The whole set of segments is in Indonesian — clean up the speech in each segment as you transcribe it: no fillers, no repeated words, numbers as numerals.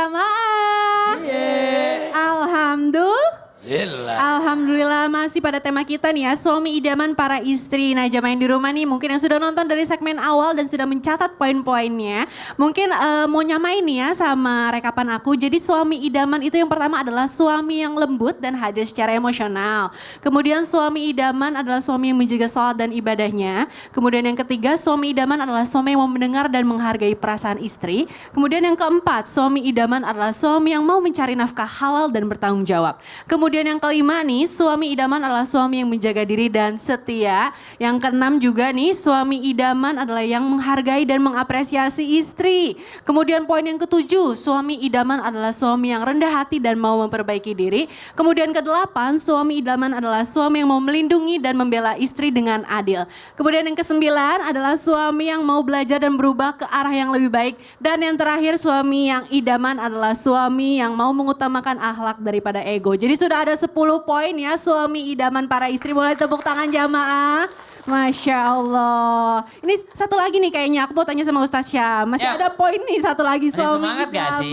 jamaah. Alhamdulillah masih pada tema kita nih ya, suami idaman para istri. Nah jamaah yang di rumah nih mungkin yang sudah nonton dari segmen awal dan sudah mencatat poin-poinnya. Mungkin mau nyamain nih ya sama rekapan aku. Jadi suami idaman itu yang pertama adalah suami yang lembut dan hadir secara emosional. Kemudian suami idaman adalah suami yang menjaga sholat dan ibadahnya. Kemudian yang ketiga suami idaman adalah suami yang mau mendengar dan menghargai perasaan istri. Kemudian yang keempat suami idaman adalah suami yang mau mencari nafkah halal dan bertanggung jawab. Kemudian yang kelima nih, suami idaman adalah suami yang menjaga diri dan setia. Yang keenam juga nih, suami idaman adalah yang menghargai dan mengapresiasi istri. Kemudian poin yang ketujuh, suami idaman adalah suami yang rendah hati dan mau memperbaiki diri. Kemudian kedelapan, suami idaman adalah suami yang mau melindungi dan membela istri dengan adil. Kemudian yang kesembilan adalah suami yang mau belajar dan berubah ke arah yang lebih baik. Dan yang terakhir, suami yang idaman adalah suami yang mau mengutamakan akhlak daripada ego. Jadi sudah ada 10 poin ya suami idaman para istri. Boleh tepuk tangan jamaah. Masya Allah. Ini satu lagi nih kayaknya aku mau tanya sama Ustaz Syam. Masih ada poin nih satu lagi suami semangat idaman. gak sih?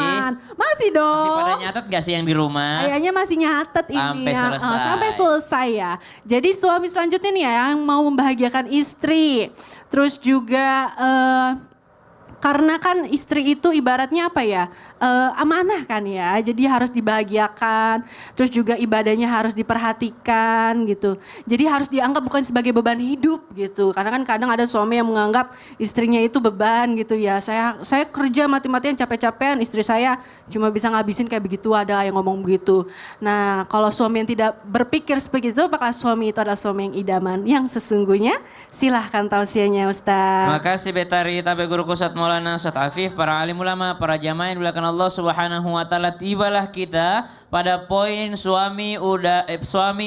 Masih dong. Masih pada nyatet gak sih yang di rumah? Kayaknya masih nyatet ini sampai ya. selesai. Sampai selesai ya. Jadi suami selanjutnya nih ya yang mau membahagiakan istri. Terus juga karena kan istri itu ibaratnya apa ya? Amanah kan ya, jadi harus dibahagiakan, terus juga ibadahnya harus diperhatikan gitu. Jadi harus dianggap bukan sebagai beban hidup gitu. Karena kan kadang ada suami yang menganggap istrinya itu beban gitu ya. Saya kerja mati-matian capek-capean, istri saya cuma bisa ngabisin kayak begitu, ada yang ngomong begitu. Nah kalau suami yang tidak berpikir seperti itu, apakah suami itu adalah suami yang idaman? Yang sesungguhnya silahkan tausiahnya Ustaz. Terima kasih Betari, Tabe Guru Ustadz Maulana, Ustadz Afif, para alim ulama, para jamaah yang dimuliakan Allah Subhanahu wa taala. Tibalah kita pada poin suami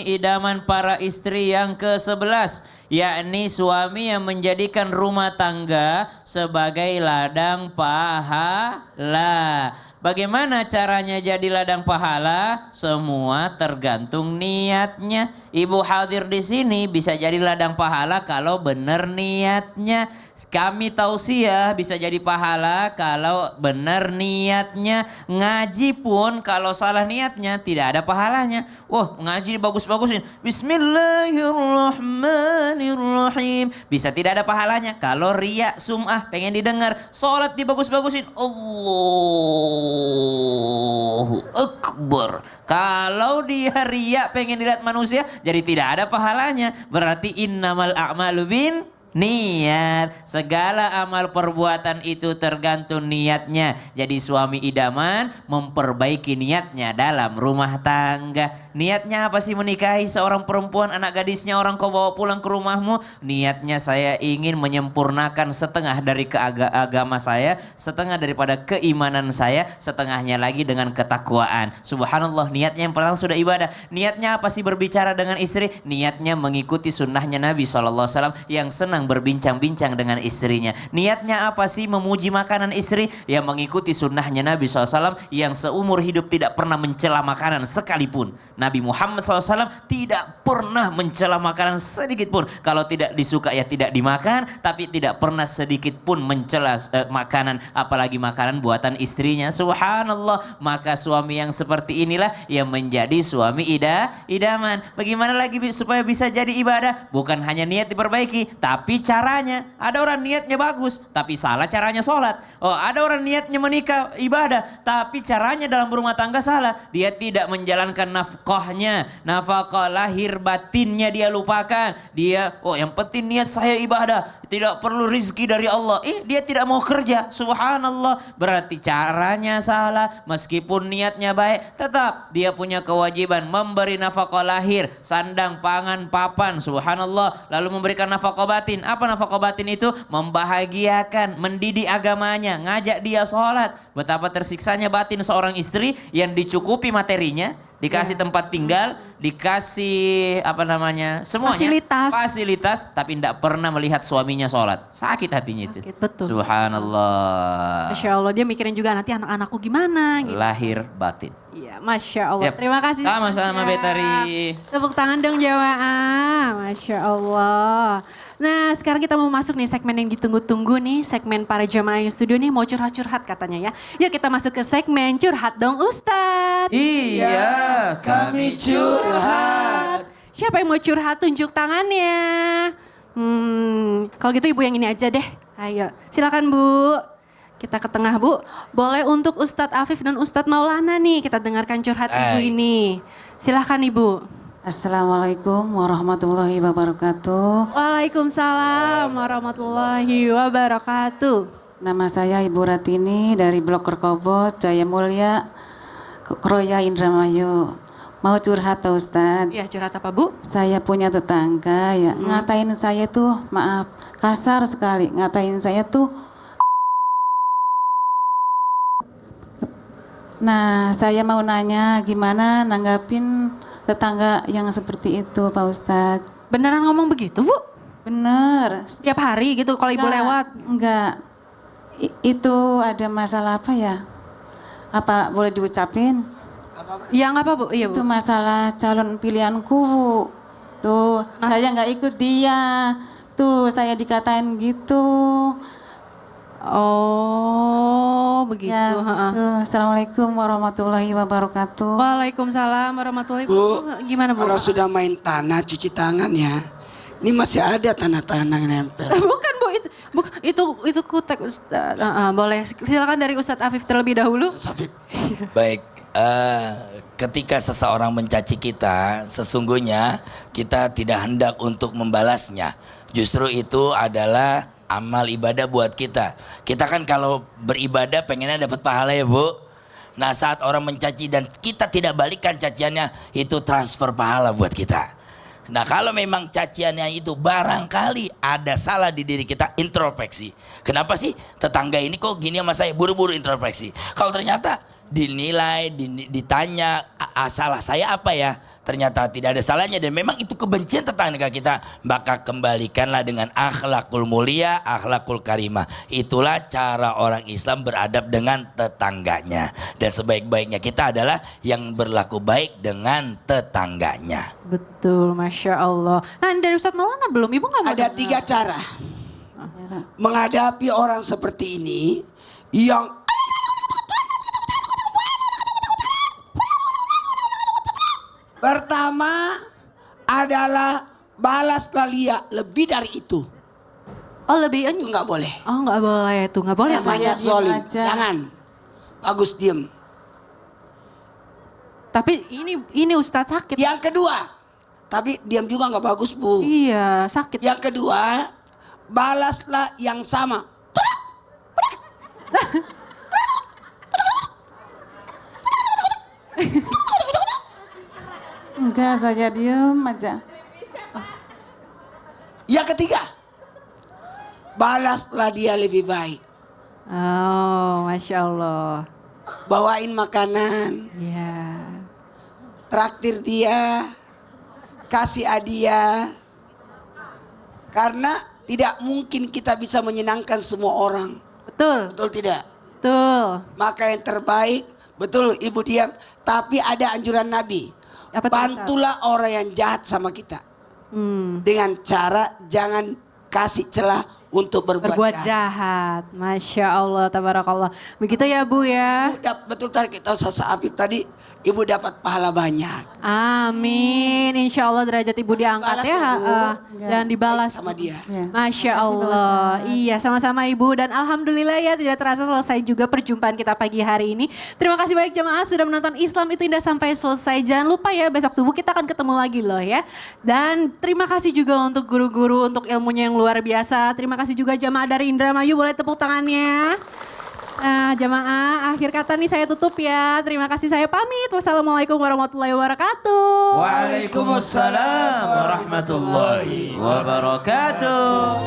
idaman para istri yang ke-11, yakni suami yang menjadikan rumah tangga sebagai ladang pahala. Bagaimana caranya jadi ladang pahala? Semua tergantung niatnya. Ibu hadir di sini bisa jadi ladang pahala kalau benar niatnya. Kami tausiah bisa jadi pahala kalau benar niatnya. Ngaji pun kalau salah niatnya tidak ada pahalanya. Wah, ngaji bagus-bagusin. Bismillahirrahmanirrahim. Bisa tidak ada pahalanya kalau riya, sum'ah, pengen didengar. Salat dibagus-bagusin. Allahu Akbar. Kalau dia riya pengen dilihat manusia, jadi tidak ada pahalanya. Berarti innamal a'malu bin niat. Segala amal perbuatan itu tergantung niatnya. Jadi suami idaman memperbaiki niatnya dalam rumah tangga. Niatnya apa sih menikahi seorang perempuan, anak gadisnya orang kau bawa pulang ke rumahmu? Niatnya saya ingin menyempurnakan setengah dari agama saya, setengah daripada keimanan saya, setengahnya lagi dengan ketakwaan. Subhanallah, niatnya yang pertama sudah ibadah. Niatnya apa sih berbicara dengan istri? Niatnya mengikuti sunnahnya Nabi SAW yang senang berbincang-bincang dengan istrinya. Niatnya apa sih memuji makanan istri? Yang mengikuti sunnahnya Nabi SAW yang seumur hidup tidak pernah mencela makanan sekalipun. Nabi Muhammad SAW tidak pernah mencela makanan sedikit pun. Kalau tidak disuka ya tidak dimakan, tapi tidak pernah sedikit pun mencela makanan, apalagi makanan buatan istrinya. Subhanallah, maka suami yang seperti inilah yang menjadi suami idaman. Bagaimana lagi supaya bisa jadi ibadah? Bukan hanya niat diperbaiki, tapi caranya. Ada orang niatnya bagus, tapi salah caranya sholat. Oh, ada orang niatnya menikah ibadah, tapi caranya dalam berumah tangga salah. Dia tidak menjalankan nafkahnya, nafkah lahir batinnya dia lupakan. Dia, oh yang penting niat saya ibadah, tidak perlu rizki dari Allah. Dia tidak mau kerja, subhanallah. Berarti caranya salah. Meskipun niatnya baik, tetap dia punya kewajiban memberi nafkah lahir, sandang, pangan, papan, subhanallah. Lalu memberikan nafkah batin. Apa nafkah batin itu? Membahagiakan, mendidik agamanya, ngajak dia sholat. Betapa tersiksanya batin seorang istri yang dicukupi materinya, dikasih tempat tinggal, dikasih apa namanya semuanya fasilitas tapi tidak pernah melihat suaminya sholat, sakit hatinya itu. Sakit, betul. Subhanallah. Masya Allah, dia mikirin juga nanti anak-anakku gimana gitu. Lahir batin. Iya, Masya Allah. Siap. Terima kasih. Sama-sama Betari. Tepuk tangan dong jamaah. Masya Allah. Nah sekarang kita mau masuk nih segmen yang ditunggu-tunggu nih. Segmen para jamaah yang studio nih mau curhat-curhat katanya ya. Yuk kita masuk ke segmen curhat dong Ustadz. Iya, kami curhat. Siapa yang mau curhat tunjuk tangannya. Kalau gitu ibu yang ini aja deh. Ayo silakan Bu. Kita ke tengah Bu. Boleh untuk Ustadz Afif dan Ustadz Maulana nih. Kita dengarkan curhat ibu ini. Silakan Ibu. Assalamualaikum warahmatullahi wabarakatuh. Waalaikumsalam warahmatullahi wabarakatuh. Nama saya Ibu Ratini dari Blok Kerkobot, Jaya Mulia, Kroya Indramayu. Mau curhat Pak Ustadz? Iya curhat apa Bu? Saya punya tetangga ya, ngatain saya tuh maaf, kasar sekali. Ngatain saya tuh. Nah saya mau nanya gimana nanggapin tetangga yang seperti itu Pak Ustadz. Beneran ngomong begitu Bu? Bener. Tiap hari gitu kalau ibu lewat? Enggak. Itu ada masalah apa ya? Apa boleh diucapin? Ya nggak apa Bu, iya Bu. Itu masalah calon pilihanku. Tuh, saya nggak ikut dia. Tuh, saya dikatain gitu. Oh begitu. Ya, tuh. Assalamualaikum warahmatullahi wabarakatuh. Waalaikumsalam warahmatullahi wabarakatuh. Gimana Bu? Kalau sudah main tanah cuci tangan ya. Ini masih ada tanah-tanah yang nempel. Bukan Bu, itu kutek Ustaz. Boleh silakan dari Ustadz Afif terlebih dahulu. Safif. Baik, ketika seseorang mencaci kita, sesungguhnya kita tidak hendak untuk membalasnya. Justru itu adalah amal ibadah buat kita. Kita kan kalau beribadah pengennya dapat pahala ya Bu. Nah saat orang mencaci dan kita tidak balikan caciannya, itu transfer pahala buat kita. Nah kalau memang caciannya itu barangkali ada salah di diri kita, introspeksi. Kenapa sih tetangga ini kok gini sama saya, buru-buru introspeksi. Kalau ternyata dinilai, ditanya salah saya apa ya, ternyata tidak ada salahnya dan memang itu kebencian tetangga kita, maka kembalikanlah dengan akhlakul mulia, akhlakul karimah. Itulah cara orang Islam beradab dengan tetangganya. Dan sebaik-baiknya kita adalah yang berlaku baik dengan tetangganya. Betul, Masya Allah. Nah dari Ustadz Maulana belum? Ibu nggak mau? Ada 3 cara menghadapi orang seperti ini yang pertama adalah balaslah dia lebih dari itu. Oh lebih Itu nggak boleh. Oh nggak boleh itu, nggak boleh. Namanya diem zolim. aja. Jangan. Bagus diem. Tapi ini Ustadz sakit. Yang kedua, tapi diam juga nggak bagus Bu. Iya sakit. Yang kedua, balaslah yang sama. Enggak, saya diem aja. Yang ketiga, balaslah dia lebih baik. Oh Masya Allah. Bawain makanan, Iya. traktir dia, kasih hadiah. Karena tidak mungkin kita bisa menyenangkan semua orang. Betul, Betul tidak? betul. Maka yang terbaik, betul Ibu diam. Tapi ada anjuran Nabi. Apa tuh, Bantulah orang yang jahat sama kita. Dengan cara jangan kasih celah untuk Berbuat jahat. Masya Allah, tabarakallah. Begitu ya Bu ya. Betul tadi kita Ustaz Afif tadi, Ibu dapat pahala banyak. Amin. Insya Allah derajat Ibu diangkat Balas ya. ya, Bu. Dan dibalas. Sama dia. Ya. Masya Makasih, Pak Allah. Ustadz. Iya sama-sama Ibu. Dan Alhamdulillah ya tidak terasa selesai juga perjumpaan kita pagi hari ini. Terima kasih banyak jemaah sudah menonton Islam itu Indah sampai selesai. Jangan lupa ya besok subuh kita akan ketemu lagi loh ya. Dan terima kasih juga untuk guru-guru untuk ilmunya yang luar biasa. Terima kasih juga jemaah dari Indramayu, boleh tepuk tangannya. Nah jamaah akhir kata nih saya tutup ya. Terima kasih saya pamit. Wassalamualaikum warahmatullahi wabarakatuh. Waalaikumsalam warahmatullahi wabarakatuh.